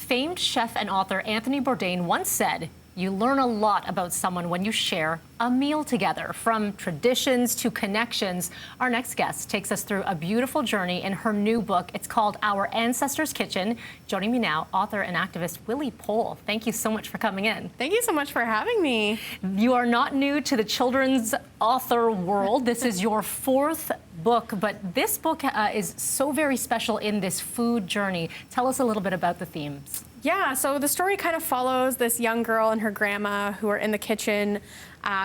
Famed chef and author Anthony Bourdain once said, "You learn a lot about someone when you share a meal together." From traditions to connections, our next guest takes us through a beautiful journey in her new book. It's called Our Ancestors' Kitchen. Joining me now, author and activist Willie Poll. Thank you so much for coming in. Thank you so much for having me. You are not new to the children's author world. This is your fourth book, but this book is so very special in this food journey. Tell us a little bit about the themes. Yeah, so the story kind of follows this young girl and her grandma who are in the kitchen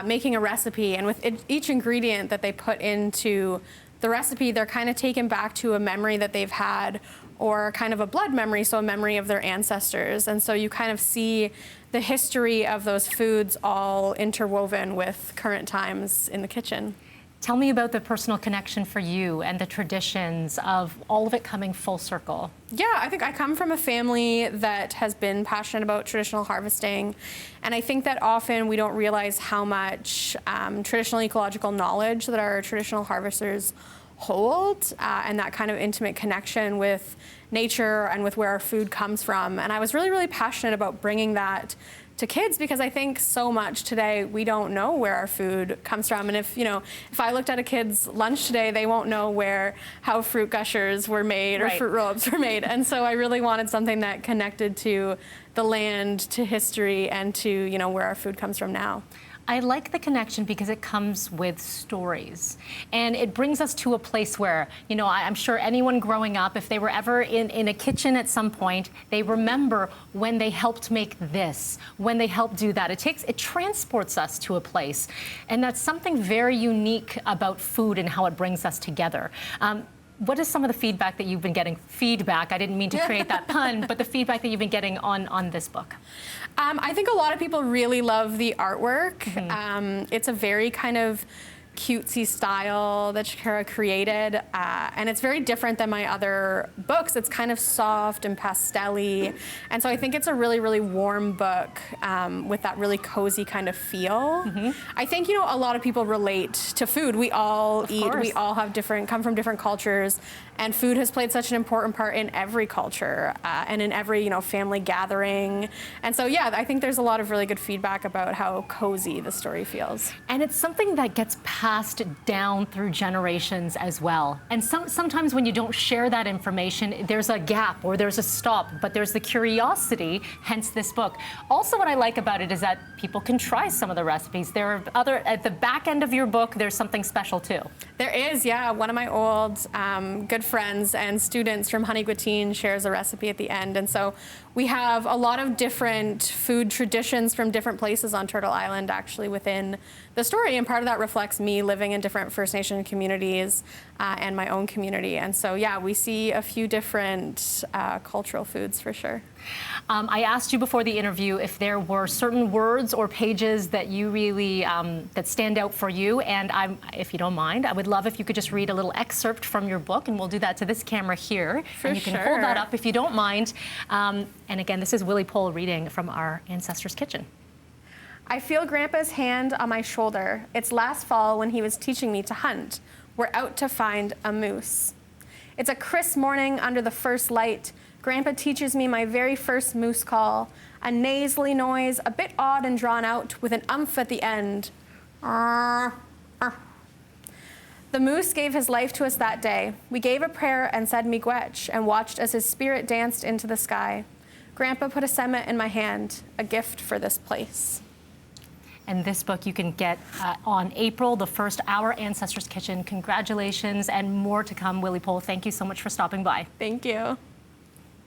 making a recipe, and with each ingredient that they put into the recipe, they're kind of taken back to a memory that they've had, or kind of a blood memory, so a memory of their ancestors. And so you kind of see the history of those foods all interwoven with current times in the kitchen. Tell me about the personal connection for you and the traditions of all of it coming full circle. Yeah, I think I come from a family that has been passionate about traditional harvesting, and I think that often we don't realize how much traditional ecological knowledge that our traditional harvesters hold, and that kind of intimate connection with nature and with where our food comes from. And I was really, really passionate about bringing that to kids, because I think so much today we don't know where our food comes from. And if I looked at a kid's lunch today, they won't know how fruit gushers were made or Right. fruit roll-ups were made. And so I really wanted something that connected to the land, to history, and to where our food comes from now. I like the connection because it comes with stories, and it brings us to a place where, I'm sure anyone growing up, if they were ever in a kitchen at some point, they remember when they helped make this, when they helped do that. It transports us to a place, and that's something very unique about food and how it brings us together. What is some of the feedback that you've been getting? Feedback, I didn't mean to create that pun, but the feedback that you've been getting on this book. I think a lot of people really love the artwork. It's a very kind of cutesy style that Shakira created, and it's very different than my other books. It's kind of soft and pastel-y, and so I think it's a really, really warm book with that really cozy kind of feel. I think a lot of people relate to food. We all eat. We all have come from different cultures, and food has played such an important part in every culture and in every family gathering. And so yeah, I think there's a lot of really good feedback about how cozy the story feels. And it's something that gets passed down through generations as well. And sometimes when you don't share that information, there's a gap or there's a stop, but there's the curiosity, hence this book. Also, what I like about it is that people can try some of the recipes. There are at the back end of your book, there's something special too. There is, yeah. One of my old good friends and students from Honey Guatine shares a recipe at the end. And so we have a lot of different food traditions from different places on Turtle Island actually within the story. And part of that reflects me living in different First Nation communities and my own community. And so, yeah, we see a few different cultural foods for sure. I asked you before the interview if there were certain words or pages that you really, that stand out for you. And if you don't mind, I would love if you could just read a little excerpt from your book, and we'll do that to this camera here. And you can hold that up if you don't mind. And again, this is Willie Poll reading from Our Ancestors' Kitchen. I feel Grandpa's hand on my shoulder. It's last fall when he was teaching me to hunt. We're out to find a moose. It's a crisp morning under the first light. Grandpa teaches me my very first moose call, a nasally noise, a bit odd and drawn out, with an umph at the end. The moose gave his life to us that day. We gave a prayer and said miigwech and watched as his spirit danced into the sky. Grandpa put a semet in my hand, a gift for this place. And this book you can get on April the 1st, Our Ancestors' Kitchen. Congratulations, and more to come. Willie Poll, thank you so much for stopping by. Thank you.